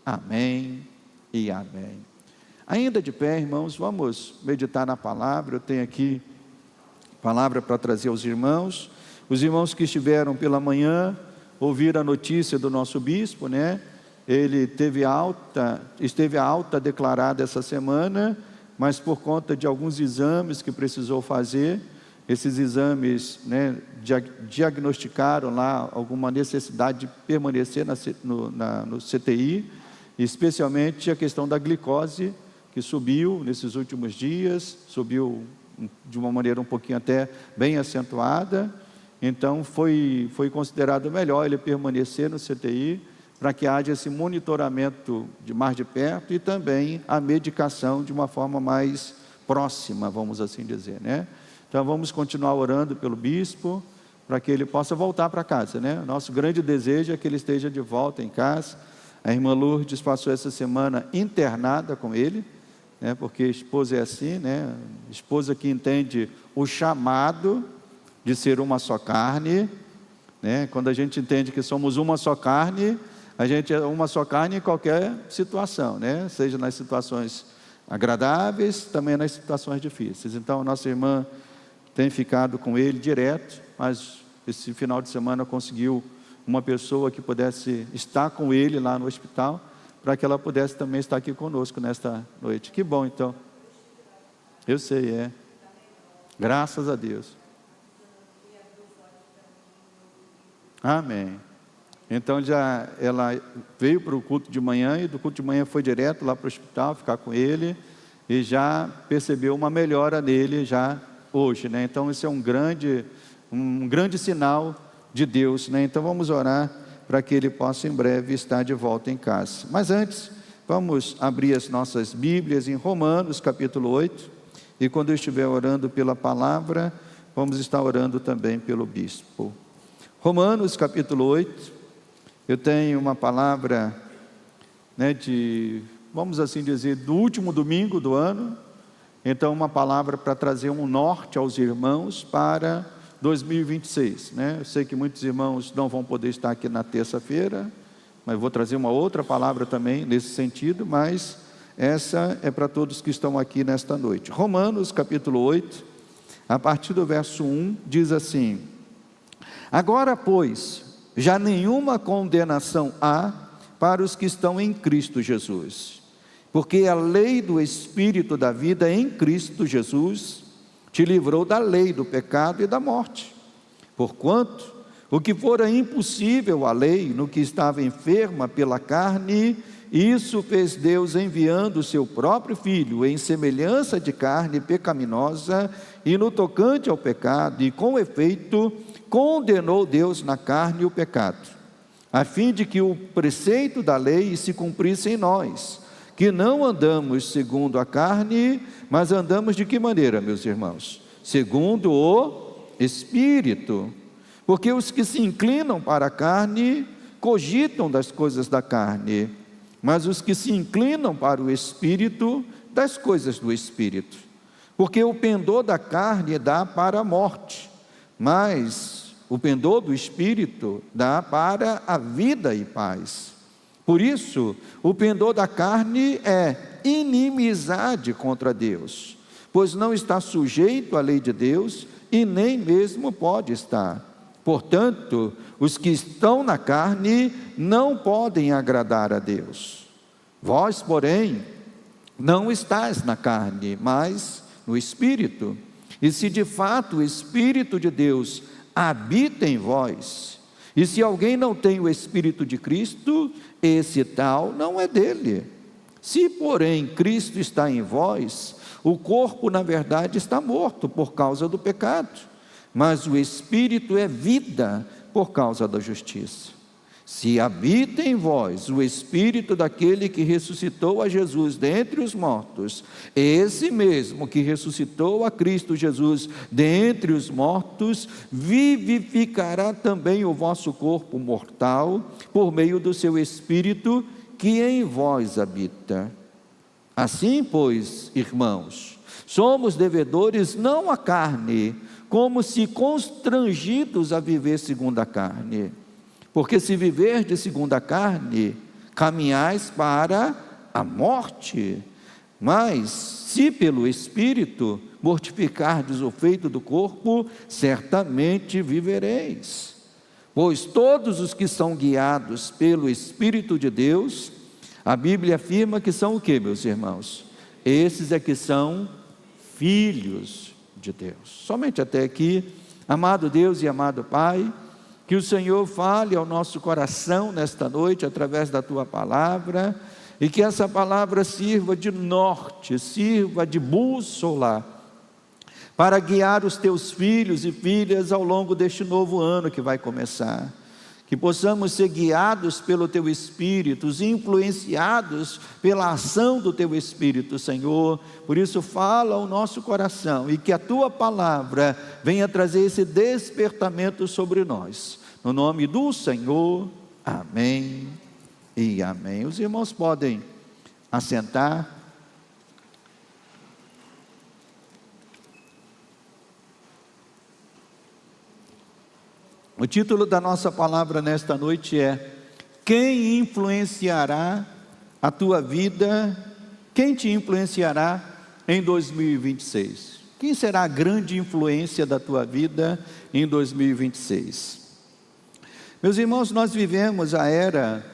Amém e amém. Ainda de pé, irmãos, vamos meditar na palavra. Eu tenho aqui palavra para trazer aos irmãos. Os irmãos que estiveram pela manhã, ouviram a notícia do nosso bispo, né? Ele esteve alta declarada essa semana, mas por conta de alguns exames que precisou fazer, esses exames, né, diagnosticaram lá alguma necessidade de permanecer no CTI, especialmente a questão da glicose, que subiu nesses últimos dias, subiu de uma maneira um pouquinho até bem acentuada. Então foi considerado melhor ele permanecer no CTI, para que haja esse monitoramento mais de perto e também a medicação de uma forma mais próxima, vamos assim dizer, né? Então vamos continuar orando pelo bispo, para que ele possa voltar para casa, né? Nosso grande desejo é que ele esteja de volta em casa. A irmã Lourdes passou essa semana internada com ele, né? Porque esposa é assim, né? Esposa que entende o chamado de ser uma só carne, né? Quando a gente entende que somos uma só carne, a gente é uma só carne em qualquer situação, né? Seja nas situações agradáveis, também nas situações difíceis. Então a nossa irmã tem ficado com ele direto, mas esse final de semana conseguiu uma pessoa que pudesse estar com ele lá no hospital, para que ela pudesse também estar aqui conosco nesta noite. Que bom, então. Eu sei, graças a Deus. Amém. Então ela veio para o culto de manhã, e do culto de manhã foi direto lá para o hospital, ficar com ele, e já percebeu uma melhora nele já hoje, né? Então esse é um grande sinal de Deus, né? Então vamos orar para que ele possa em breve estar de volta em casa. Mas antes, vamos abrir as nossas Bíblias em Romanos capítulo 8, e quando eu estiver orando pela palavra, vamos estar orando também pelo bispo. Romanos capítulo 8, eu tenho uma palavra, né, vamos assim dizer, do último domingo do ano. Então uma palavra para trazer um norte aos irmãos para 2026, né? Eu sei que muitos irmãos não vão poder estar aqui na terça-feira, mas vou trazer uma outra palavra também nesse sentido, mas essa é para todos que estão aqui nesta noite. Romanos capítulo 8, a partir do verso 1, diz assim: agora, pois, já nenhuma condenação há para os que estão em Cristo Jesus, porque a lei do Espírito da vida em Cristo Jesus te livrou da lei do pecado e da morte. Porquanto, o que fora impossível à lei, no que estava enferma pela carne, isso fez Deus enviando o seu próprio Filho em semelhança de carne pecaminosa, e no tocante ao pecado, e com efeito, condenou Deus na carne o pecado, a fim de que o preceito da lei se cumprisse em nós, que não andamos segundo a carne, mas andamos de que maneira, meus irmãos? Segundo o Espírito. Porque os que se inclinam para a carne, cogitam das coisas da carne, mas os que se inclinam para o Espírito, das coisas do Espírito. Porque o pendor da carne dá para a morte, mas o pendor do Espírito dá para a vida e paz. Por isso, o pendor da carne é inimizade contra Deus, pois não está sujeito à lei de Deus, e nem mesmo pode estar. Portanto, os que estão na carne não podem agradar a Deus. Vós, porém, não estáis na carne, mas no Espírito. E se de fato o Espírito de Deus habita em vós, e se alguém não tem o Espírito de Cristo, esse tal não é dele. Se, porém, Cristo está em vós, o corpo, na verdade, está morto por causa do pecado, mas o Espírito é vida por causa da justiça. Se habita em vós o Espírito daquele que ressuscitou a Jesus dentre os mortos, esse mesmo que ressuscitou a Cristo Jesus dentre os mortos, vivificará também o vosso corpo mortal, por meio do seu Espírito que em vós habita. Assim, pois, irmãos, somos devedores não à carne, como se constrangidos a viver segundo a carne. Porque se viverdes segundo a carne, caminhais para a morte. Mas, se pelo Espírito mortificardes o feito do corpo, certamente vivereis. Pois todos os que são guiados pelo Espírito de Deus, a Bíblia afirma que são o quê, meus irmãos? Esses é que são filhos de Deus. Somente até aqui, amado Deus e amado Pai, que o Senhor fale ao nosso coração nesta noite, através da Tua palavra, e que essa palavra sirva de norte, sirva de bússola, para guiar os Teus filhos e filhas ao longo deste novo ano que vai começar. Que possamos ser guiados pelo Teu Espírito, influenciados pela ação do Teu Espírito, Senhor. Por isso fala ao nosso coração, e que a Tua palavra venha trazer esse despertamento sobre nós. No nome do Senhor, amém e amém. Os irmãos podem assentar. O título da nossa palavra nesta noite é: quem influenciará a tua vida? Quem te influenciará em 2026? Quem será a grande influência da tua vida em 2026? Meus irmãos, nós vivemos a era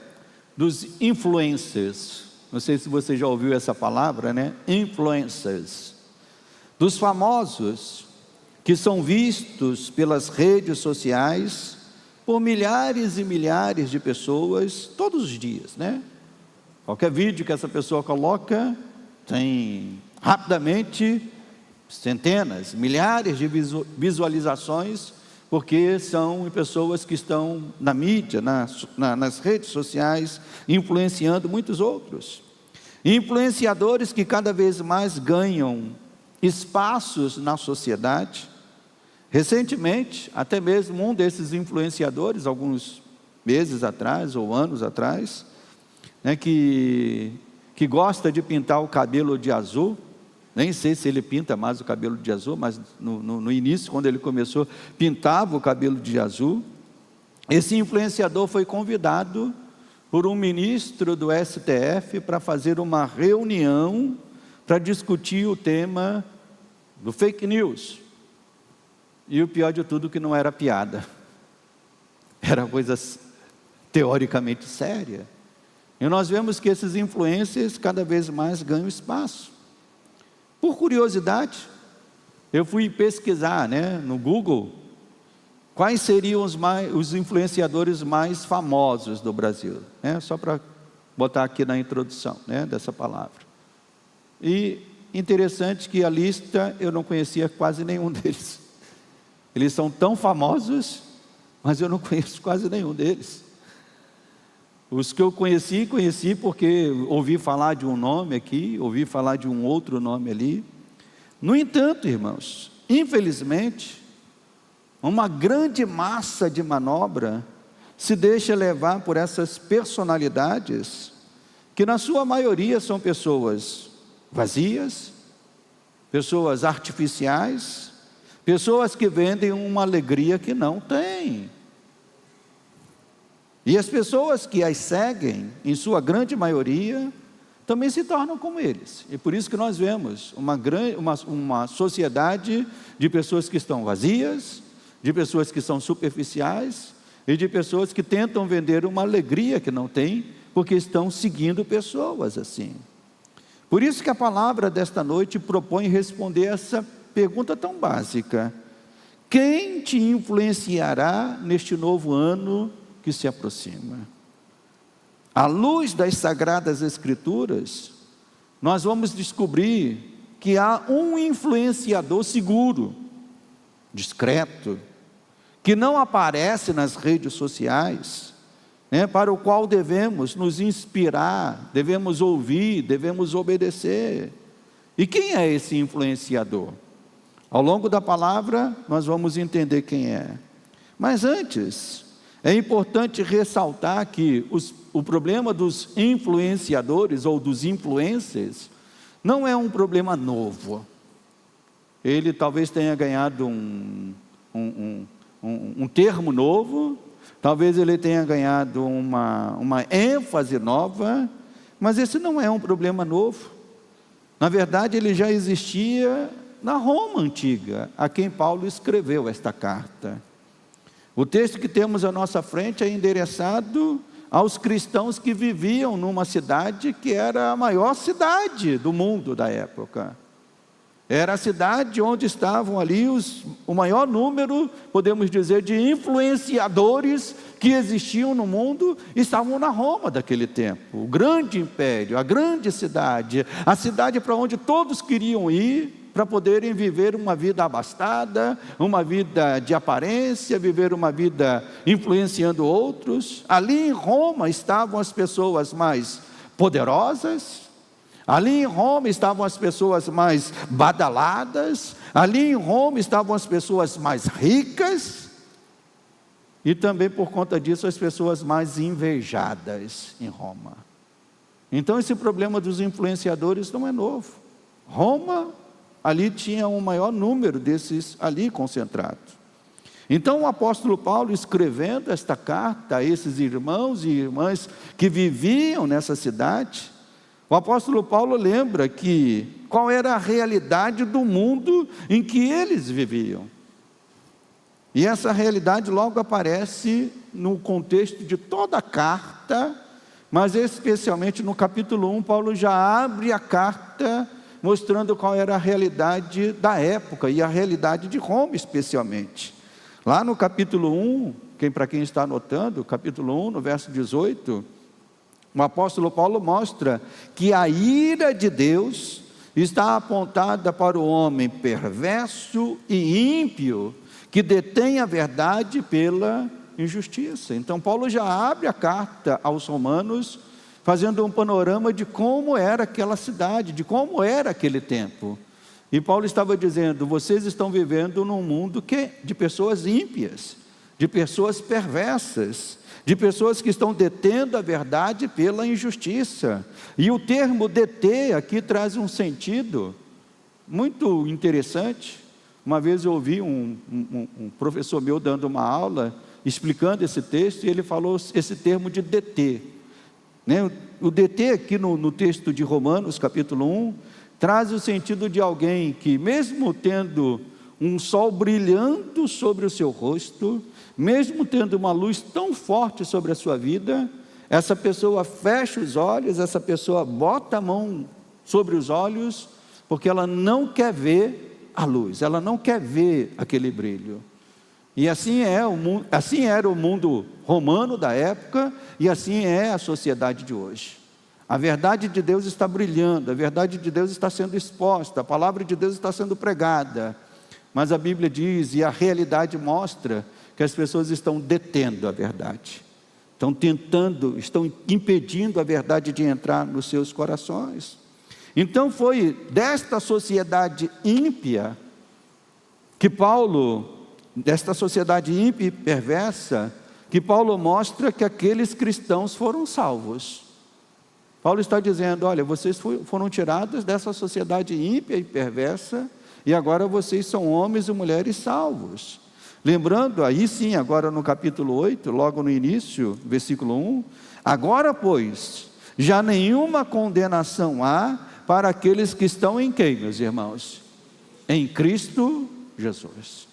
dos influencers. Não sei se você já ouviu essa palavra, né? Influencers. Dos famosos que são vistos pelas redes sociais por milhares e milhares de pessoas todos os dias, né? Qualquer vídeo que essa pessoa coloca tem rapidamente centenas, milhares de visualizações, porque são pessoas que estão na mídia, nas redes sociais, influenciando muitos outros. Influenciadores que cada vez mais ganham espaços na sociedade. Recentemente, até mesmo um desses influenciadores, alguns meses atrás ou anos atrás, né, que gosta de pintar o cabelo de azul. Nem sei se ele pinta mais o cabelo de azul, mas no início, quando ele começou, pintava o cabelo de azul. Esse influenciador foi convidado por um ministro do STF para fazer uma reunião para discutir o tema do fake news. E o pior de tudo, que não era piada, era coisa teoricamente séria. E nós vemos que esses influencers cada vez mais ganham espaço. Por curiosidade, eu fui pesquisar, né, no Google, quais seriam os influenciadores mais famosos do Brasil, né, só para botar aqui na introdução, né, dessa palavra. E interessante que a lista, eu não conhecia quase nenhum deles. Eles são tão famosos, mas eu não conheço quase nenhum deles. Os que eu conheci porque ouvi falar de um nome aqui, ouvi falar de um outro nome ali. No entanto, irmãos, infelizmente, uma grande massa de manobra se deixa levar por essas personalidades, que na sua maioria são pessoas vazias, pessoas artificiais, pessoas que vendem uma alegria que não tem. E as pessoas que as seguem, em sua grande maioria, também se tornam como eles. E por isso que nós vemos uma sociedade de pessoas que estão vazias, de pessoas que são superficiais, e de pessoas que tentam vender uma alegria que não tem, porque estão seguindo pessoas assim. Por isso que a palavra desta noite propõe responder essa pergunta tão básica: quem te influenciará neste novo ano que se aproxima? À luz das Sagradas Escrituras, nós vamos descobrir que há um influenciador seguro, discreto, que não aparece nas redes sociais, né, para o qual devemos nos inspirar, devemos ouvir, devemos obedecer. E quem é esse influenciador? Ao longo da palavra, nós vamos entender quem é. Mas antes, é importante ressaltar que o problema dos influenciadores ou dos influencers não é um problema novo. Ele talvez tenha ganhado um termo novo, talvez ele tenha ganhado uma ênfase nova, mas esse não é um problema novo. Na verdade, ele já existia na Roma antiga, a quem Paulo escreveu esta carta. O texto que temos à nossa frente é endereçado aos cristãos que viviam numa cidade que era a maior cidade do mundo da época. Era a cidade onde estavam ali o maior número, podemos dizer, de influenciadores que existiam no mundo, estavam na Roma daquele tempo. O grande império, a grande cidade, a cidade para onde todos queriam ir, para poderem viver uma vida abastada, uma vida de aparência, viver uma vida influenciando outros. Ali em Roma estavam as pessoas mais poderosas, ali em Roma estavam as pessoas mais badaladas, ali em Roma estavam as pessoas mais ricas, e também por conta disso as pessoas mais invejadas em Roma. Então esse problema dos influenciadores não é novo. Roma, ali tinha um maior número desses ali concentrados. Então o apóstolo Paulo, escrevendo esta carta a esses irmãos e irmãs que viviam nessa cidade, o apóstolo Paulo lembra qual era a realidade do mundo em que eles viviam. E essa realidade logo aparece no contexto de toda a carta, mas especialmente no capítulo 1, Paulo já abre a carta mostrando qual era a realidade da época, e a realidade de Roma especialmente. Lá no capítulo 1, para quem está anotando, capítulo 1, no verso 18, o apóstolo Paulo mostra que a ira de Deus está apontada para o homem perverso e ímpio, que detém a verdade pela injustiça. Então Paulo já abre a carta aos romanos, fazendo um panorama de como era aquela cidade, de como era aquele tempo. E Paulo estava dizendo: vocês estão vivendo num mundo de pessoas ímpias, de pessoas perversas, de pessoas que estão detendo a verdade pela injustiça. E o termo deter aqui traz um sentido muito interessante. Uma vez eu ouvi um professor meu dando uma aula, explicando esse texto, e ele falou esse termo de deter. O deter aqui no texto de Romanos, capítulo 1, traz o sentido de alguém que, mesmo tendo um sol brilhando sobre o seu rosto, mesmo tendo uma luz tão forte sobre a sua vida, essa pessoa fecha os olhos, essa pessoa bota a mão sobre os olhos, porque ela não quer ver a luz, ela não quer ver aquele brilho. E assim era o mundo romano da época, e assim é a sociedade de hoje. A verdade de Deus está brilhando, a verdade de Deus está sendo exposta, a palavra de Deus está sendo pregada, mas a Bíblia diz, e a realidade mostra, que as pessoas estão detendo a verdade, estão impedindo a verdade de entrar nos seus corações. Então foi desta sociedade ímpia desta sociedade ímpia e perversa, que Paulo mostra que aqueles cristãos foram salvos. Paulo está dizendo: olha, vocês foram tirados dessa sociedade ímpia e perversa, e agora vocês são homens e mulheres salvos. Lembrando, aí sim, agora no capítulo 8, logo no início, versículo 1, agora pois, já nenhuma condenação há para aqueles que estão em quem, meus irmãos? Em Cristo Jesus.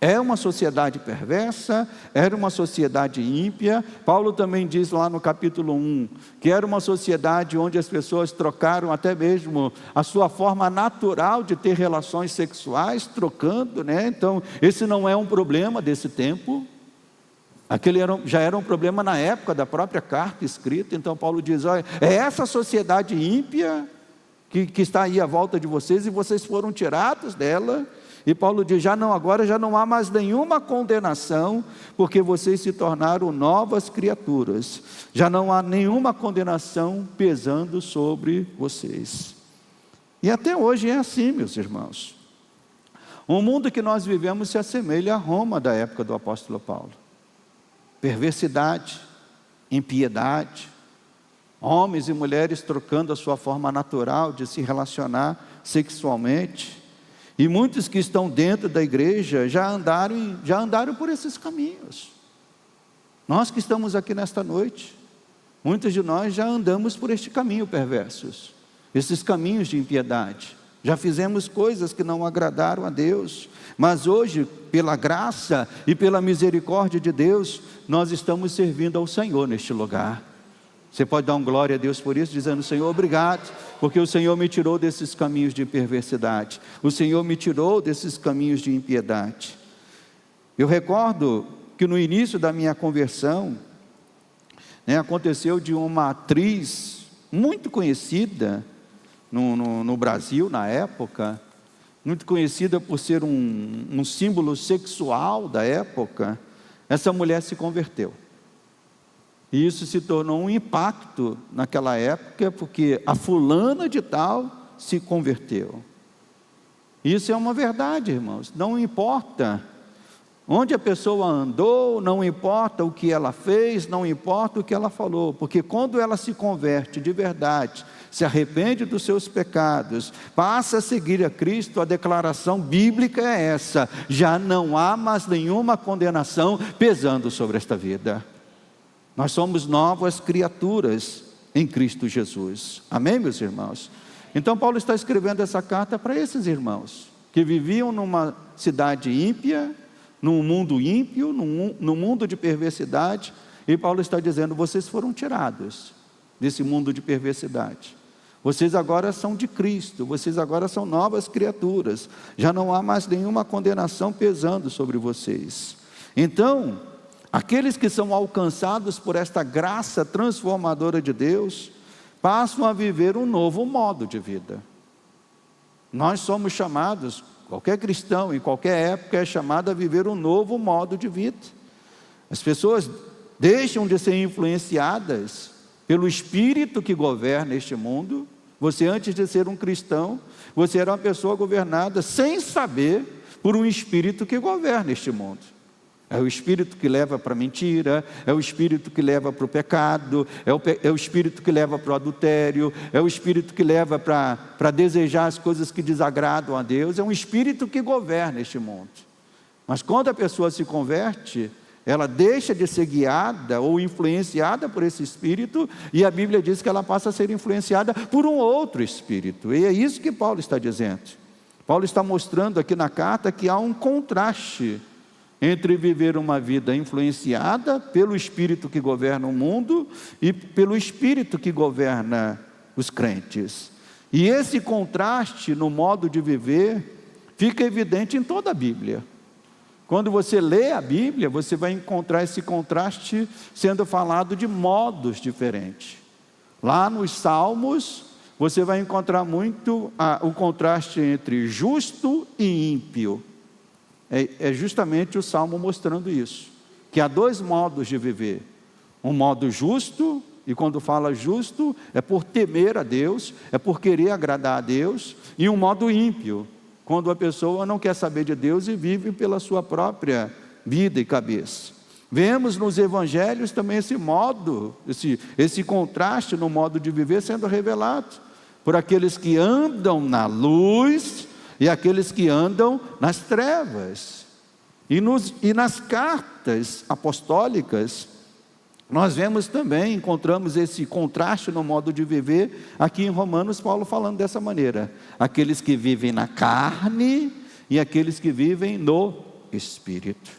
É uma sociedade perversa, era uma sociedade ímpia. Paulo também diz lá no capítulo 1, que era uma sociedade onde as pessoas trocaram até mesmo a sua forma natural de ter relações sexuais, trocando, Então, esse não é um problema desse tempo. Aquele já era um problema na época da própria carta escrita. Então Paulo diz: olha, é essa sociedade ímpia que está aí à volta de vocês, e vocês foram tirados dela. E Paulo diz: agora já não há mais nenhuma condenação, porque vocês se tornaram novas criaturas. Já não há nenhuma condenação pesando sobre vocês. E até hoje é assim, meus irmãos. O mundo que nós vivemos se assemelha a Roma da época do apóstolo Paulo. Perversidade, impiedade, homens e mulheres trocando a sua forma natural de se relacionar sexualmente. E muitos que estão dentro da igreja já andaram por esses caminhos. Nós que estamos aqui nesta noite, muitos de nós já andamos por este caminho perversos, esses caminhos de impiedade. Já fizemos coisas que não agradaram a Deus, mas hoje, pela graça e pela misericórdia de Deus, nós estamos servindo ao Senhor neste lugar. Você pode dar um glória a Deus por isso, dizendo: Senhor, obrigado, porque o Senhor me tirou desses caminhos de perversidade, o Senhor me tirou desses caminhos de impiedade. Eu recordo que no início da minha conversão, aconteceu de uma atriz muito conhecida no Brasil na época, muito conhecida por ser um símbolo sexual da época. Essa mulher se converteu. E isso se tornou um impacto naquela época, porque a fulana de tal se converteu. Isso é uma verdade, irmãos. Não importa onde a pessoa andou, não importa o que ela fez, não importa o que ela falou, porque quando ela se converte de verdade, se arrepende dos seus pecados, passa a seguir a Cristo, a declaração bíblica é essa: já não há mais nenhuma condenação pesando sobre esta vida. Nós somos novas criaturas em Cristo Jesus. Amém, meus irmãos? Então Paulo está escrevendo essa carta para esses irmãos que viviam numa cidade ímpia, num mundo ímpio, num mundo de perversidade. E Paulo está dizendo: vocês foram tirados desse mundo de perversidade. Vocês agora são de Cristo, vocês agora são novas criaturas. Já não há mais nenhuma condenação pesando sobre vocês. Então, aqueles que são alcançados por esta graça transformadora de Deus, passam a viver um novo modo de vida. Nós somos chamados, qualquer cristão em qualquer época é chamado a viver um novo modo de vida. As pessoas deixam de ser influenciadas pelo espírito que governa este mundo. Você, antes de ser um cristão, você era uma pessoa governada sem saber por um espírito que governa este mundo. É o espírito que leva para a mentira, é o espírito que leva para o pecado, é o espírito que leva para o adultério, é o espírito que leva para desejar as coisas que desagradam a Deus. É um espírito que governa este mundo. Mas quando a pessoa se converte, ela deixa de ser guiada ou influenciada por esse espírito, e a Bíblia diz que ela passa a ser influenciada por um outro espírito. E é isso que Paulo está dizendo. Paulo está mostrando aqui na carta que há um contraste entre viver uma vida influenciada pelo espírito que governa o mundo e pelo espírito que governa os crentes. E esse contraste no modo de viver fica evidente em toda a Bíblia. Quando você lê a Bíblia, você vai encontrar esse contraste sendo falado de modos diferentes. Lá nos Salmos, você vai encontrar muito o contraste entre justo e ímpio. É justamente o Salmo mostrando isso, que há dois modos de viver: um modo justo, e quando fala justo, é por temer a Deus, é por querer agradar a Deus, e um modo ímpio, quando a pessoa não quer saber de Deus e vive pela sua própria vida e cabeça. Vemos nos evangelhos também esse modo, esse contraste no modo de viver sendo revelado, por aqueles que andam na luz e aqueles que andam nas trevas. E nas cartas apostólicas, nós vemos também, encontramos esse contraste no modo de viver. Aqui em Romanos, Paulo falando dessa maneira: aqueles que vivem na carne e aqueles que vivem no Espírito.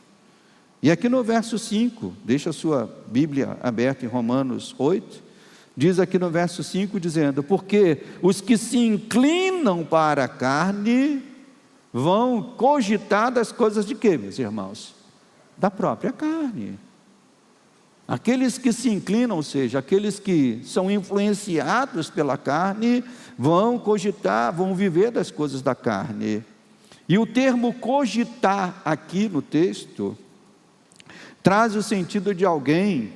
E aqui no verso 5, deixa a sua Bíblia aberta em Romanos 8, diz aqui no verso 5, dizendo: porque os que se inclinam para a carne vão cogitar das coisas de quê, meus irmãos? Da própria carne. Aqueles que se inclinam, ou seja, aqueles que são influenciados pela carne, vão cogitar, vão viver das coisas da carne. E o termo cogitar aqui no texto traz o sentido de alguém,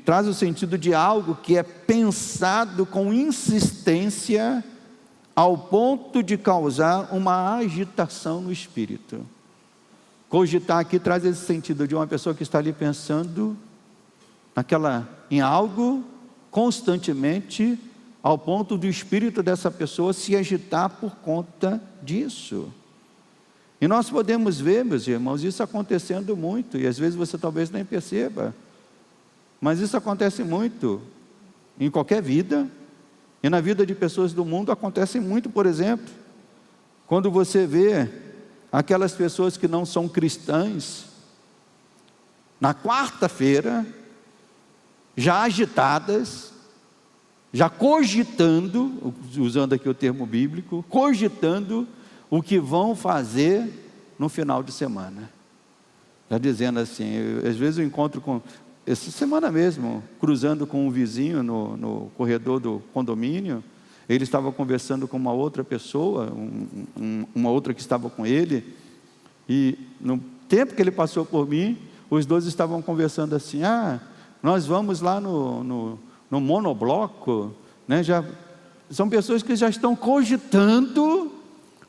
traz o sentido de algo que é pensado com insistência ao ponto de causar uma agitação no espírito. Cogitar aqui traz esse sentido de uma pessoa que está ali pensando em algo constantemente, ao ponto do espírito dessa pessoa se agitar por conta disso. E nós podemos ver, meus irmãos, isso acontecendo muito, e às vezes você talvez nem perceba, mas isso acontece muito em qualquer vida, e na vida de pessoas do mundo acontece muito. Por exemplo, quando você vê aquelas pessoas que não são cristãs, na quarta-feira, já agitadas, já cogitando, usando aqui o termo bíblico, cogitando o que vão fazer no final de semana. Já dizendo assim, às vezes eu encontro com, essa semana mesmo, cruzando com um vizinho no corredor do condomínio, ele estava conversando com uma outra pessoa, uma outra que estava com ele, e no tempo que ele passou por mim, os dois estavam conversando assim, nós vamos lá no monobloco, né? São pessoas que já estão cogitando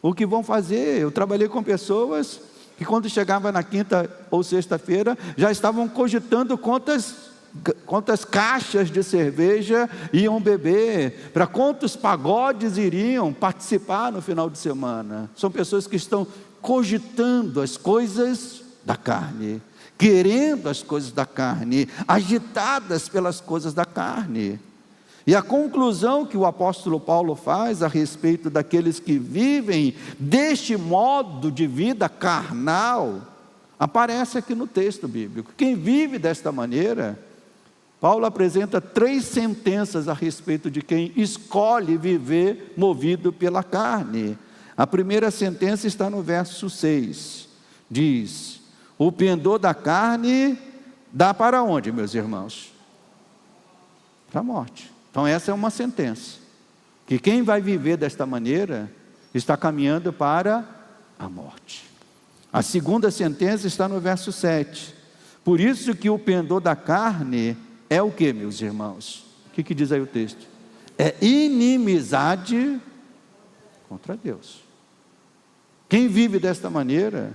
o que vão fazer. Eu trabalhei com pessoas que quando chegava na quinta ou sexta-feira, já estavam cogitando quantas caixas de cerveja iam beber, para quantos pagodes iriam participar no final de semana. São pessoas que estão cogitando as coisas da carne, querendo as coisas da carne, agitadas pelas coisas da carne. E a conclusão que o apóstolo Paulo faz a respeito daqueles que vivem deste modo de vida carnal, aparece aqui no texto bíblico. Quem vive desta maneira, Paulo apresenta 3 sentenças a respeito de quem escolhe viver movido pela carne. A primeira sentença está no verso 6, diz: o pendor da carne dá para onde, meus irmãos? Para a morte. Então essa é uma sentença, que quem vai viver desta maneira, está caminhando para a morte. A segunda sentença está no verso 7, por isso que o pendor da carne é o que, meus irmãos? O que diz aí o texto? É inimizade contra Deus. Quem vive desta maneira,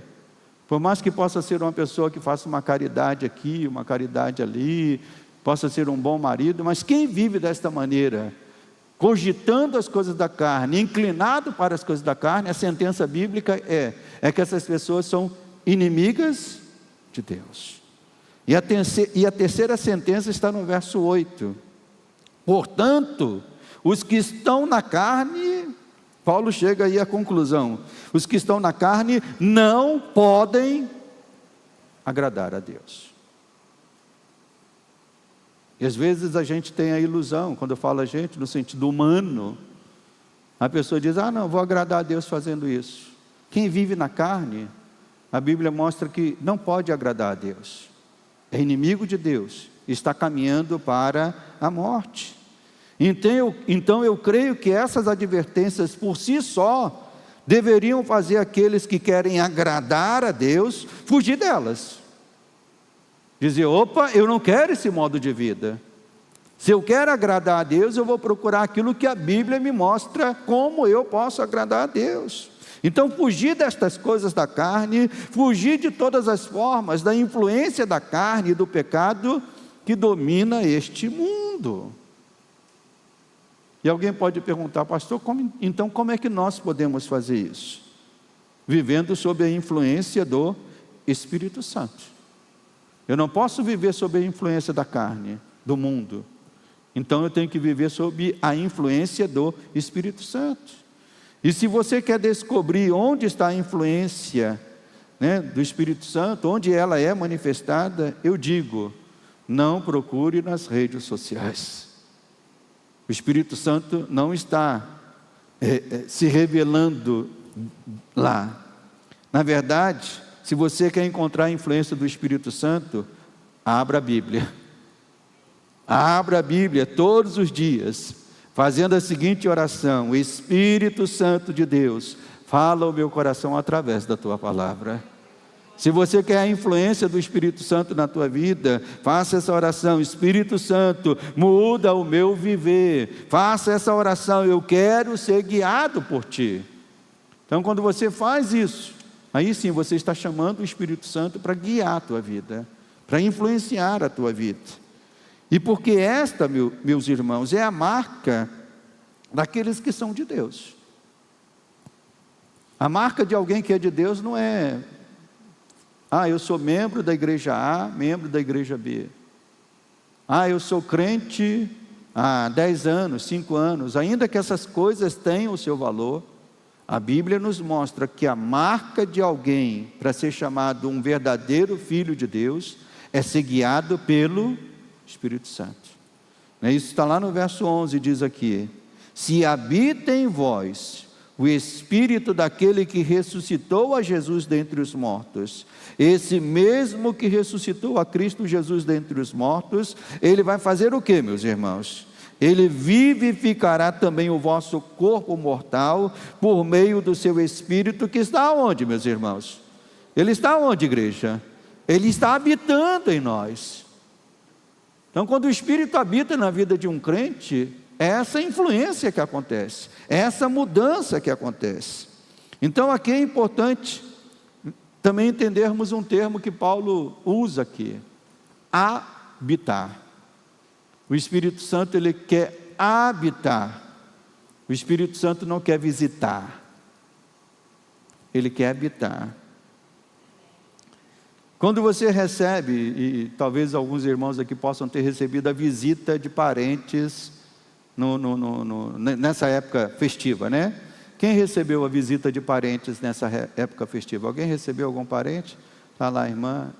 por mais que possa ser uma pessoa que faça uma caridade aqui, uma caridade ali, possa ser um bom marido, mas quem vive desta maneira, cogitando as coisas da carne, inclinado para as coisas da carne, a sentença bíblica é que essas pessoas são inimigas de Deus. E a terceira sentença está no verso 8. Portanto, os que estão na carne, Paulo chega aí à conclusão, os que estão na carne não podem agradar a Deus. E às vezes a gente tem a ilusão, quando eu falo a gente, no sentido humano, a pessoa diz, não, vou agradar a Deus fazendo isso. Quem vive na carne, a Bíblia mostra que não pode agradar a Deus. É inimigo de Deus, está caminhando para a morte. Então eu creio que essas advertências por si só, deveriam fazer aqueles que querem agradar a Deus, fugir delas. Dizer, opa, eu não quero esse modo de vida. Se eu quero agradar a Deus, eu vou procurar aquilo que a Bíblia me mostra, como eu posso agradar a Deus. Então fugir destas coisas da carne, fugir de todas as formas da influência da carne e do pecado que domina este mundo. E alguém pode perguntar, pastor, então como é que nós podemos fazer isso? Vivendo sob a influência do Espírito Santo. Eu não posso viver sob a influência da carne, do mundo. Então eu tenho que viver sob a influência do Espírito Santo. E se você quer descobrir onde está a influência, do Espírito Santo, onde ela é manifestada, eu digo, não procure nas redes sociais. O Espírito Santo não está se revelando lá. Na verdade, se você quer encontrar a influência do Espírito Santo, abra a Bíblia. Abra a Bíblia todos os dias, fazendo a seguinte oração: Espírito Santo de Deus, fala ao meu coração através da tua palavra. Se você quer a influência do Espírito Santo na tua vida, faça essa oração: Espírito Santo, muda o meu viver. Faça essa oração: eu quero ser guiado por ti. Então quando você faz isso, aí sim você está chamando o Espírito Santo para guiar a tua vida, para influenciar a tua vida. E porque esta, meus irmãos, é a marca daqueles que são de Deus. A marca de alguém que é de Deus não é, eu sou membro da igreja A, membro da igreja B. Eu sou crente há 10 anos, 5 anos. Ainda que essas coisas tenham o seu valor, a Bíblia nos mostra que a marca de alguém para ser chamado um verdadeiro filho de Deus é ser guiado pelo Espírito Santo. Isso está lá no verso 11, diz aqui: se habita em vós o Espírito daquele que ressuscitou a Jesus dentre os mortos, esse mesmo que ressuscitou a Cristo Jesus dentre os mortos, ele vai fazer o que, meus irmãos? Ele vivificará também o vosso corpo mortal, por meio do seu Espírito, que está onde, meus irmãos? Ele está onde, igreja? Ele está habitando em nós. Então, quando o Espírito habita na vida de um crente, é essa influência que acontece, é essa mudança que acontece. Então, aqui é importante também entendermos um termo que Paulo usa aqui: habitar. O Espírito Santo, ele quer habitar. O Espírito Santo não quer visitar, ele quer habitar. Quando você recebe, e talvez alguns irmãos aqui possam ter recebido a visita de parentes nessa época festiva, né? Quem recebeu a visita de parentes nessa época festiva? Alguém recebeu algum parente? Está lá a irmã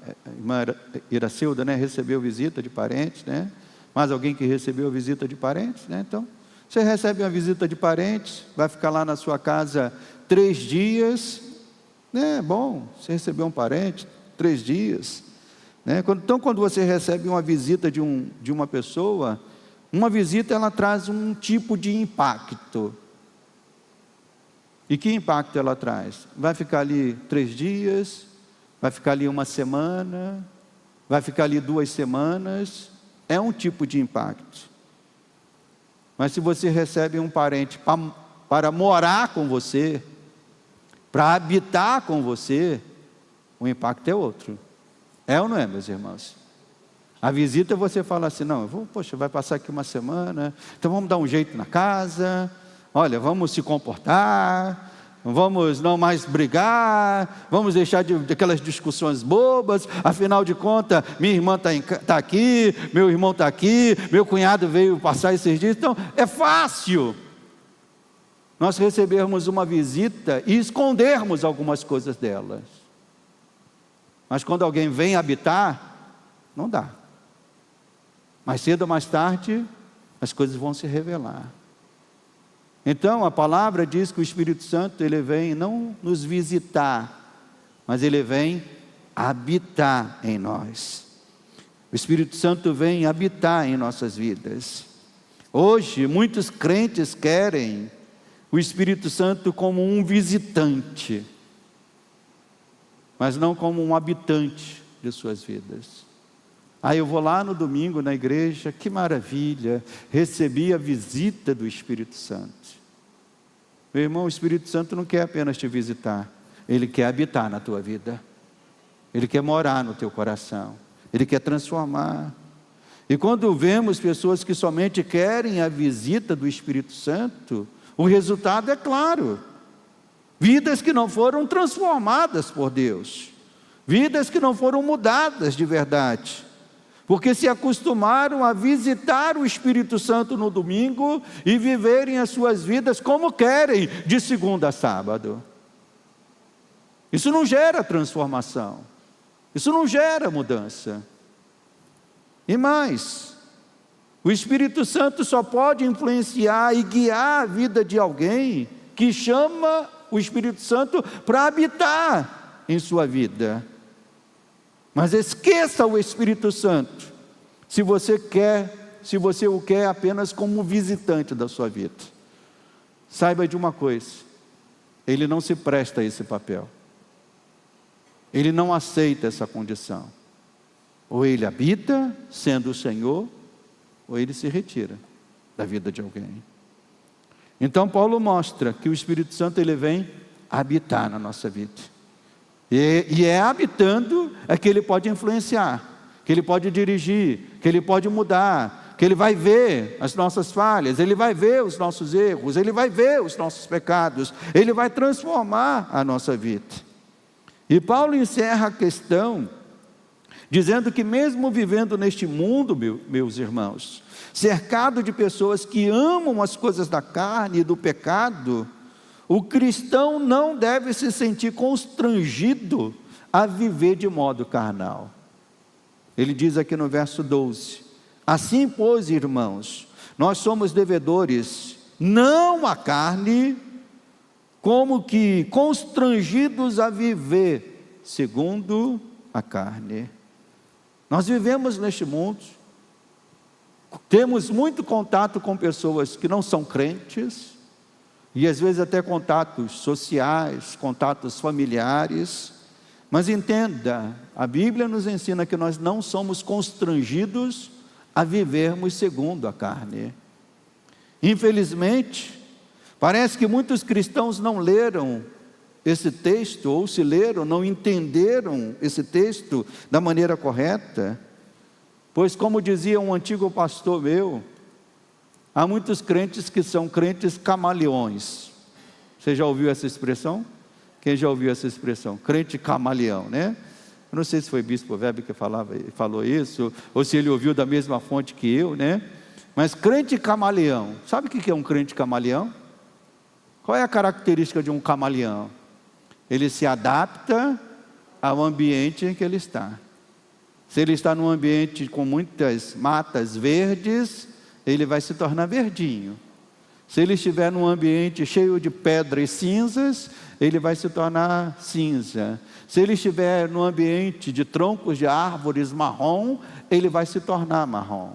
Iracilda, né? Recebeu visita de parentes, né? Mais alguém que recebeu a visita de parentes, né? Então, você recebe uma visita de parentes, vai ficar lá na sua casa 3 dias, né? Bom, você recebeu um parente, 3 dias, né? Então, quando você recebe uma visita de uma pessoa, uma visita, ela traz um tipo de impacto. E que impacto ela traz? Vai ficar ali 3 dias, vai ficar ali 1 semana, vai ficar ali 2 semanas, é um tipo de impacto. Mas se você recebe um parente para morar com você, para habitar com você, o impacto é outro. É ou não é, meus irmãos? A visita, você fala assim: não, vai passar aqui 1 semana, então vamos dar um jeito na casa, olha, vamos se comportar, vamos não mais brigar, vamos deixar de aquelas discussões bobas, afinal de contas, minha irmã está aqui, meu irmão está aqui, meu cunhado veio passar esses dias. Então, é fácil nós recebermos uma visita e escondermos algumas coisas delas. Mas quando alguém vem habitar, não dá. Mais cedo ou mais tarde, as coisas vão se revelar. Então, a palavra diz que o Espírito Santo, ele vem não nos visitar, mas ele vem habitar em nós. O Espírito Santo vem habitar em nossas vidas. Hoje, muitos crentes querem o Espírito Santo como um visitante, mas não como um habitante de suas vidas. Eu vou lá no domingo na igreja, que maravilha, recebi a visita do Espírito Santo. Meu irmão, o Espírito Santo não quer apenas te visitar, ele quer habitar na tua vida, ele quer morar no teu coração, ele quer transformar. E quando vemos pessoas que somente querem a visita do Espírito Santo, o resultado é claro: vidas que não foram transformadas por Deus, vidas que não foram mudadas de verdade, porque se acostumaram a visitar o Espírito Santo no domingo e viverem as suas vidas como querem, de segunda a sábado. Isso não gera transformação, isso não gera mudança. E mais, o Espírito Santo só pode influenciar e guiar a vida de alguém que chama o Espírito Santo para habitar em sua vida. Mas esqueça o Espírito Santo se você o quer apenas como visitante da sua vida. Saiba de uma coisa: ele não se presta a esse papel, ele não aceita essa condição. Ou ele habita sendo o Senhor, ou ele se retira da vida de alguém. Então Paulo mostra que o Espírito Santo, ele vem habitar na nossa vida. E é habitando é que ele pode influenciar, que ele pode dirigir, que ele pode mudar, que Ele vai ver as nossas falhas, Ele vai ver os nossos erros, Ele vai ver os nossos pecados, Ele vai transformar a nossa vida. E Paulo encerra a questão dizendo que mesmo vivendo neste mundo, meus irmãos, cercado de pessoas que amam as coisas da carne e do pecado, o cristão não deve se sentir constrangido a viver de modo carnal. Ele diz aqui no verso 12: assim, pois, irmãos, nós somos devedores, não à carne, como que constrangidos a viver segundo a carne. Nós vivemos neste mundo, temos muito contato com pessoas que não são crentes, e às vezes até contatos sociais, contatos familiares, mas entenda, a Bíblia nos ensina que nós não somos constrangidos a vivermos segundo a carne. Infelizmente, parece que muitos cristãos não leram esse texto, ou se leram, não entenderam esse texto da maneira correta, pois como dizia um antigo pastor meu, há muitos crentes que são crentes camaleões. Você já ouviu essa expressão? Quem já ouviu essa expressão? Crente camaleão, né? Eu não sei se foi Bispo Weber que falou isso, ou se ele ouviu da mesma fonte que eu, né? Mas crente camaleão, sabe o que é um crente camaleão? Qual é a característica de um camaleão? Ele se adapta ao ambiente em que ele está. Se ele está num ambiente com muitas matas verdes, ele vai se tornar verdinho. Se ele estiver num ambiente cheio de pedras e cinzas, ele vai se tornar cinza. Se ele estiver num ambiente de troncos de árvores marrom, ele vai se tornar marrom.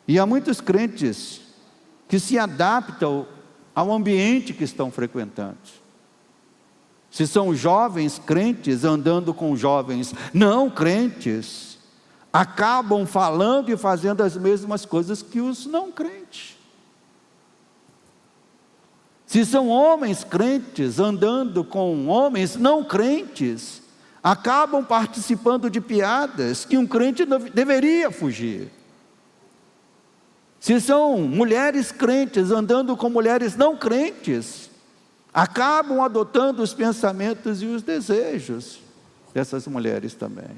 E há muitos crentes que se adaptam ao ambiente que estão frequentando. Se são jovens crentes andando com jovens não crentes, acabam falando e fazendo as mesmas coisas que os não crentes. Se são homens crentes andando com homens não crentes, acabam participando de piadas que um crente deveria fugir. Se são mulheres crentes andando com mulheres não crentes, acabam adotando os pensamentos e os desejos dessas mulheres também.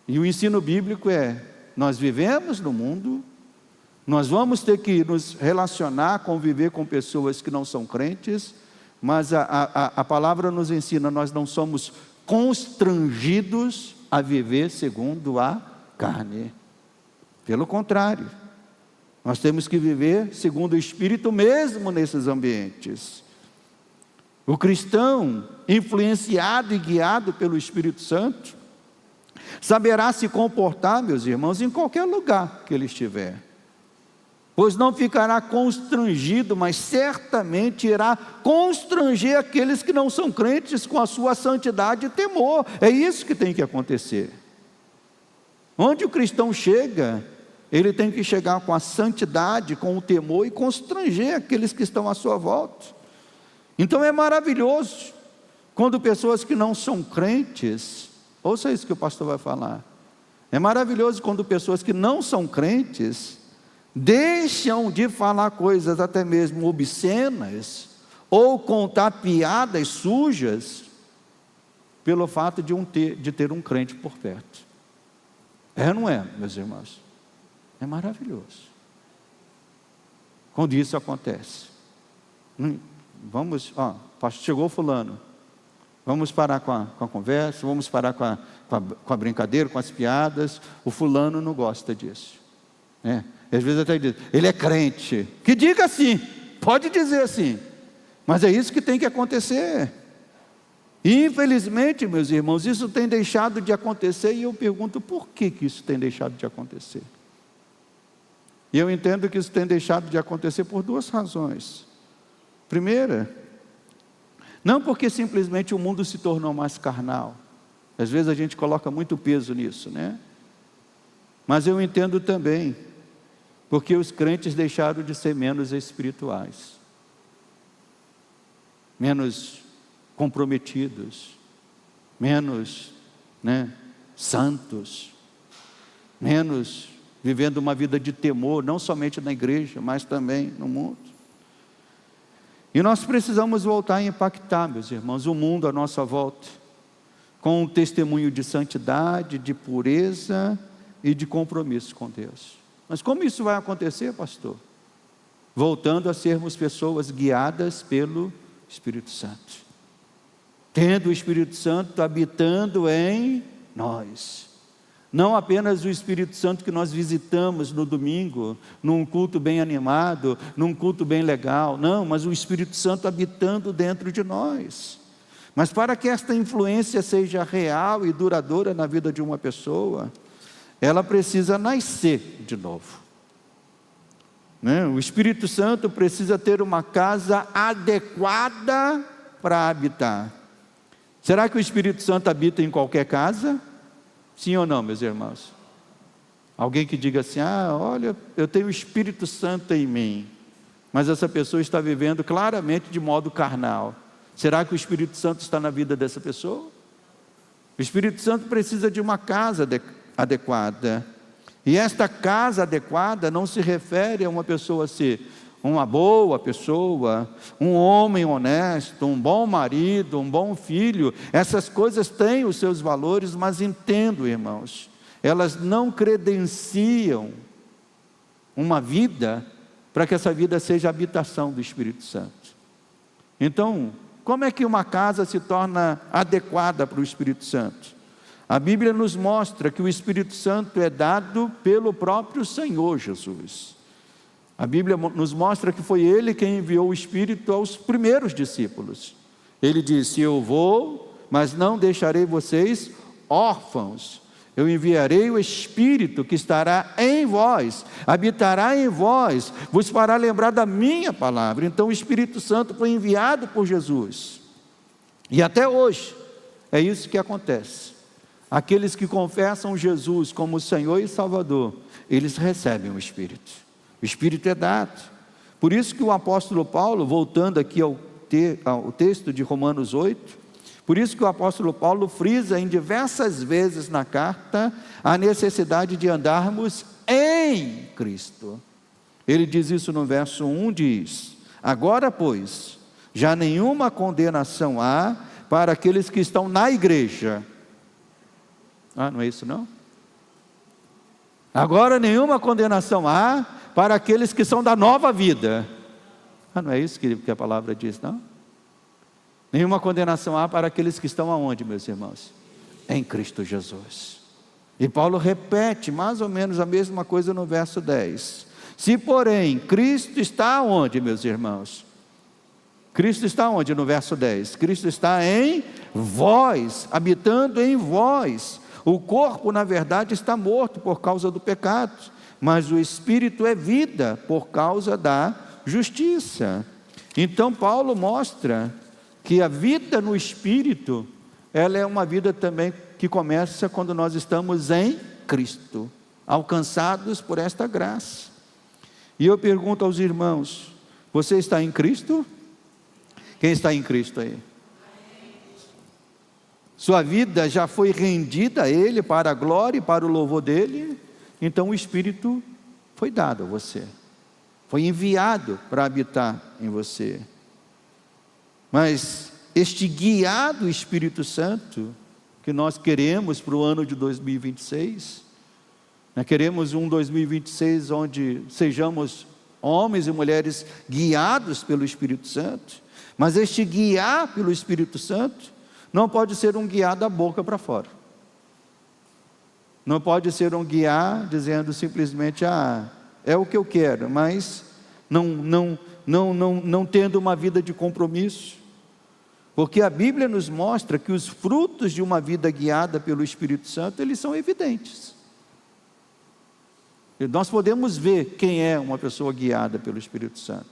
E o ensino bíblico é: nós vivemos no mundo, nós vamos ter que nos relacionar, conviver com pessoas que não são crentes, mas a palavra nos ensina, nós não somos constrangidos a viver segundo a carne. Pelo contrário, nós temos que viver segundo o Espírito mesmo nesses ambientes. O cristão, influenciado e guiado pelo Espírito Santo, saberá se comportar, meus irmãos, em qualquer lugar que ele estiver. Pois não ficará constrangido, mas certamente irá constranger aqueles que não são crentes com a sua santidade e temor. É isso que tem que acontecer. Onde o cristão chega, ele tem que chegar com a santidade, com o temor e constranger aqueles que estão à sua volta. Então é maravilhoso quando pessoas que não são crentes, ouça isso que o pastor vai falar, é maravilhoso quando pessoas que não são crentes deixam de falar coisas até mesmo obscenas, ou contar piadas sujas, pelo fato de ter um crente por perto. É ou não é, meus irmãos? É maravilhoso quando isso acontece. Vamos, chegou fulano, vamos parar com a conversa, vamos parar com a brincadeira, com as piadas. O fulano não gosta disso, né? Às vezes até diz, ele é crente, que diga assim, pode dizer assim, mas é isso que tem que acontecer. E infelizmente, meus irmãos, isso tem deixado de acontecer, e eu pergunto, por que isso tem deixado de acontecer? E eu entendo que isso tem deixado de acontecer por duas razões. Primeira, não porque simplesmente o mundo se tornou mais carnal, às vezes a gente coloca muito peso nisso, né? Mas eu entendo também porque os crentes deixaram de ser menos espirituais, menos comprometidos, menos santos, menos vivendo uma vida de temor, não somente na igreja, mas também no mundo. E nós precisamos voltar a impactar, meus irmãos, o mundo à nossa volta, com um testemunho de santidade, de pureza e de compromisso com Deus. Mas como isso vai acontecer, pastor? Voltando a sermos pessoas guiadas pelo Espírito Santo, tendo o Espírito Santo habitando em nós. Não apenas o Espírito Santo que nós visitamos no domingo, num culto bem animado, num culto bem legal, não, mas o Espírito Santo habitando dentro de nós. Mas para que esta influência seja real e duradoura na vida de uma pessoa, ela precisa nascer de novo. O Espírito Santo precisa ter uma casa adequada para habitar. Será que o Espírito Santo habita em qualquer casa? Sim ou não, meus irmãos? Alguém que diga assim, olha, eu tenho o Espírito Santo em mim, mas essa pessoa está vivendo claramente de modo carnal. Será que o Espírito Santo está na vida dessa pessoa? O Espírito Santo precisa de uma casa adequada. E esta casa adequada não se refere a uma pessoa ser uma boa pessoa, um homem honesto, um bom marido, um bom filho. Essas coisas têm os seus valores, mas entendo, irmãos, elas não credenciam uma vida para que essa vida seja a habitação do Espírito Santo. Então, como é que uma casa se torna adequada para o Espírito Santo? A Bíblia nos mostra que o Espírito Santo é dado pelo próprio Senhor Jesus. A Bíblia nos mostra que foi Ele quem enviou o Espírito aos primeiros discípulos. Ele disse, eu vou, mas não deixarei vocês órfãos. Eu enviarei o Espírito que estará em vós, habitará em vós, vos fará lembrar da minha palavra. Então o Espírito Santo foi enviado por Jesus. E até hoje, é isso que acontece. Aqueles que confessam Jesus como Senhor e Salvador, eles recebem o Espírito. O Espírito é dado. Por isso que o apóstolo Paulo, voltando aqui ao texto de Romanos 8, por isso que o apóstolo Paulo frisa em diversas vezes na carta a necessidade de andarmos em Cristo. Ele diz isso no verso 1, diz, agora pois, já nenhuma condenação há para aqueles que estão na igreja. Não é isso não? Agora nenhuma condenação há para aqueles que são da nova vida. Não é isso que a palavra diz, não? Nenhuma condenação há para aqueles que estão aonde, meus irmãos? Em Cristo Jesus. E Paulo repete mais ou menos a mesma coisa no verso 10. Se porém Cristo está aonde, meus irmãos? Cristo está onde no verso 10? Cristo está em vós, habitando em vós. O corpo, na verdade, está morto por causa do pecado, mas o Espírito é vida por causa da justiça. Então Paulo mostra que a vida no Espírito, ela é uma vida também que começa quando nós estamos em Cristo, alcançados por esta graça. E eu pergunto aos irmãos, você está em Cristo? Quem está em Cristo aí? Sua vida já foi rendida a Ele para a glória e para o louvor dEle? Então o Espírito foi dado a você, foi enviado para habitar em você. Mas este guiado Espírito Santo que nós queremos para o ano de 2026, queremos um 2026 onde sejamos homens e mulheres guiados pelo Espírito Santo, mas este guiar pelo Espírito Santo não pode ser um guiar da boca para fora. Não pode ser um guiar dizendo simplesmente, é o que eu quero, mas não tendo uma vida de compromisso. Porque a Bíblia nos mostra que os frutos de uma vida guiada pelo Espírito Santo, eles são evidentes. E nós podemos ver quem é uma pessoa guiada pelo Espírito Santo.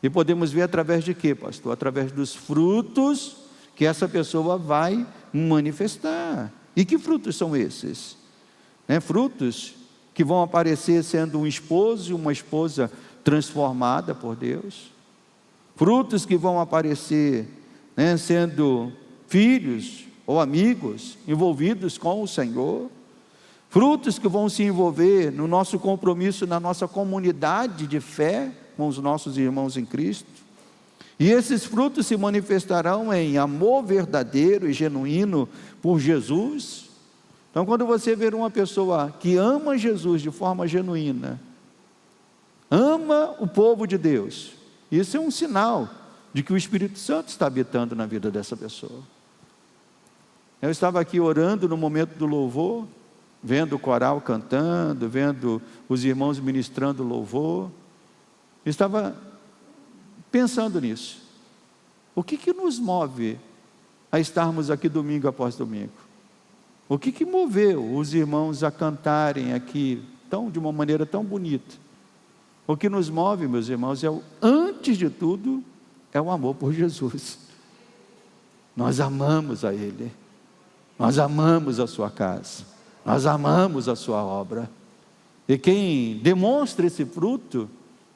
E podemos ver através de quê, pastor? Através dos frutos que essa pessoa vai manifestar. E que frutos são esses? Frutos que vão aparecer sendo um esposo e uma esposa transformada por Deus. Frutos que vão aparecer sendo filhos ou amigos envolvidos com o Senhor. frutos que vão se envolver no nosso compromisso, na nossa comunidade de fé com os nossos irmãos em Cristo. E esses frutos se manifestarão em amor verdadeiro e genuíno por Jesus. Então, quando você ver uma pessoa que ama Jesus de forma genuína, ama o povo de Deus, isso é um sinal de que o Espírito Santo está habitando na vida dessa pessoa. Eu estava aqui orando no momento do louvor, vendo o coral cantando, vendo os irmãos ministrando louvor, estava pensando nisso. O que nos move a estarmos aqui domingo após domingo? O que moveu os irmãos a cantarem aqui de uma maneira tão bonita? O que nos move, meus irmãos, antes de tudo, é o amor por Jesus. Nós amamos a Ele, nós amamos a sua casa, nós amamos a sua obra. E quem demonstra esse fruto,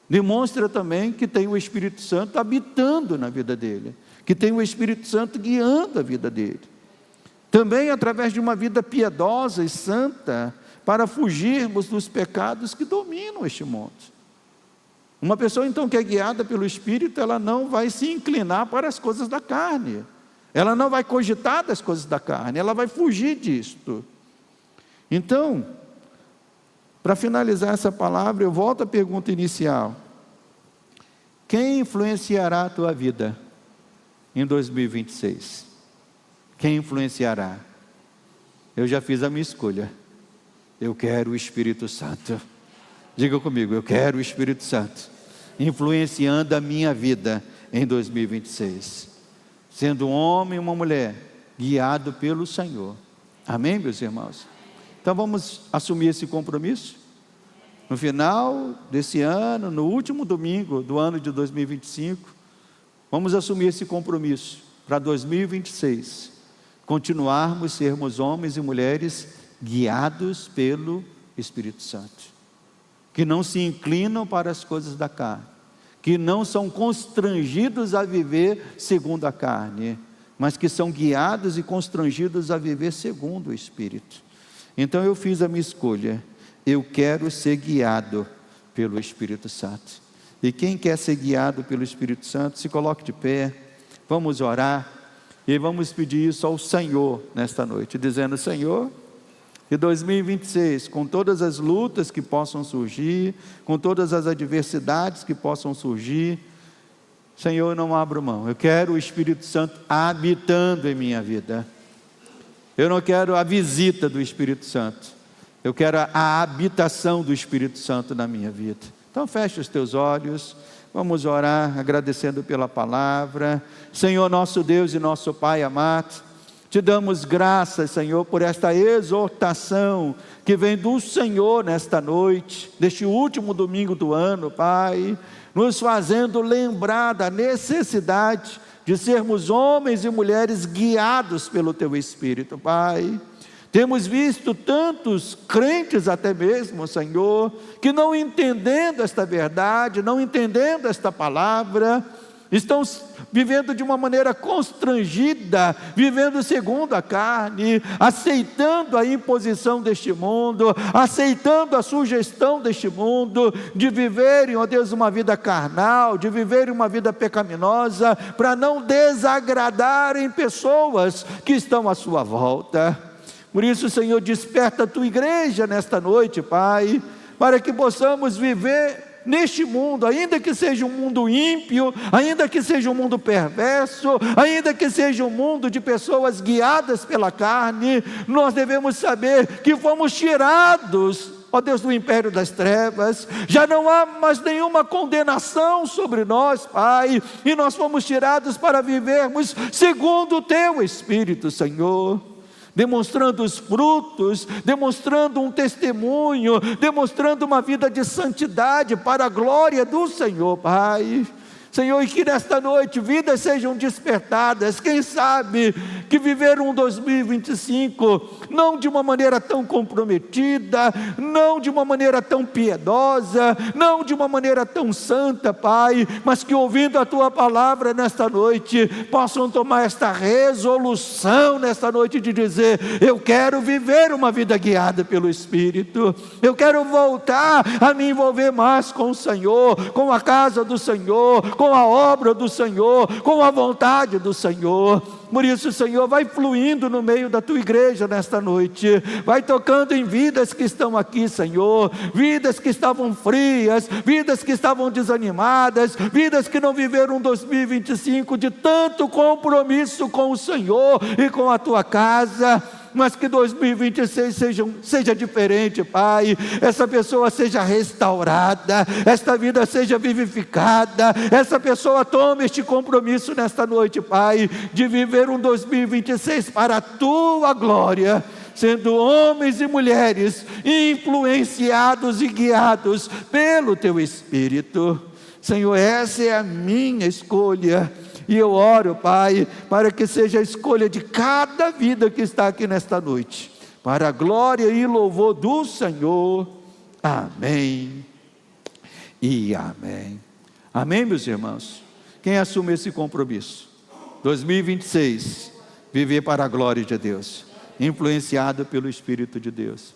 demonstra também que tem o Espírito Santo habitando na vida dele, que tem o Espírito Santo guiando a vida dele. Também através de uma vida piedosa e santa, para fugirmos dos pecados que dominam este mundo. Uma pessoa então que é guiada pelo Espírito, ela não vai se inclinar para as coisas da carne, ela não vai cogitar das coisas da carne, ela vai fugir disto. Então, para finalizar essa palavra, eu volto à pergunta inicial: quem influenciará a tua vida em 2026? Quem influenciará? Eu já fiz a minha escolha. Eu quero o Espírito Santo. Diga comigo, eu quero o Espírito Santo influenciando a minha vida em 2026, sendo um homem e uma mulher guiado pelo Senhor. Amém, meus irmãos? Então vamos assumir esse compromisso? No final desse ano, no último domingo do ano de 2025, vamos assumir esse compromisso para 2026, continuarmos sermos homens e mulheres guiados pelo Espírito Santo, que não se inclinam para as coisas da carne, que não são constrangidos a viver segundo a carne, mas que são guiados e constrangidos a viver segundo o Espírito. Então eu fiz a minha escolha, eu quero ser guiado pelo Espírito Santo. E quem quer ser guiado pelo Espírito Santo, se coloque de pé, vamos orar, e vamos pedir isso ao Senhor nesta noite, dizendo: Senhor, que 2026, com todas as lutas que possam surgir, com todas as adversidades que possam surgir, Senhor, eu não abro mão, eu quero o Espírito Santo habitando em minha vida. Eu não quero a visita do Espírito Santo, eu quero a habitação do Espírito Santo na minha vida. Então feche os teus olhos, vamos orar agradecendo pela palavra. Senhor nosso Deus e nosso Pai amado, te damos graças, Senhor, por esta exortação que vem do Senhor nesta noite, deste último domingo do ano, Pai, nos fazendo lembrar da necessidade de sermos homens e mulheres guiados pelo Teu Espírito, Pai. Temos visto tantos crentes até mesmo, Senhor, que não entendendo esta verdade, não entendendo esta palavra, estão vivendo de uma maneira constrangida, vivendo segundo a carne, aceitando a imposição deste mundo, aceitando a sugestão deste mundo, de viverem, ó Deus, uma vida carnal, de viverem uma vida pecaminosa, para não desagradarem pessoas que estão à sua volta. Por isso, Senhor, desperta a Tua igreja nesta noite, Pai, para que possamos viver neste mundo, ainda que seja um mundo ímpio, ainda que seja um mundo perverso, ainda que seja um mundo de pessoas guiadas pela carne, nós devemos saber que fomos tirados, ó Deus, do império das trevas, já não há mais nenhuma condenação sobre nós, Pai, e nós fomos tirados para vivermos segundo o Teu Espírito, Senhor, demonstrando os frutos, demonstrando um testemunho, demonstrando uma vida de santidade para a glória do Senhor, Pai. Senhor, e que nesta noite vidas sejam despertadas. Quem sabe que viver um 2025 não de uma maneira tão comprometida, não de uma maneira tão piedosa, não de uma maneira tão santa, Pai, mas que ouvindo a Tua palavra nesta noite, possam tomar esta resolução nesta noite de dizer: eu quero viver uma vida guiada pelo Espírito, eu quero voltar a me envolver mais com o Senhor, com a casa do Senhor, com a obra do Senhor, com a vontade do Senhor. Por isso, Senhor, vai fluindo no meio da Tua igreja nesta noite, vai tocando em vidas que estão aqui, Senhor, vidas que estavam frias, vidas que estavam desanimadas, vidas que não viveram 2025 de tanto compromisso com o Senhor e com a Tua casa, mas que 2026 seja diferente, Pai. Essa pessoa seja restaurada, esta vida seja vivificada, essa pessoa tome este compromisso nesta noite, Pai, de viver um 2026 para a Tua glória, sendo homens e mulheres influenciados e guiados pelo Teu Espírito. Senhor, essa é a minha escolha. E eu oro, Pai, para que seja a escolha de cada vida que está aqui nesta noite, para a glória e louvor do Senhor. Amém e amém. Amém, meus irmãos? Quem assume esse compromisso? 2026, viver para a glória de Deus, influenciado pelo Espírito de Deus.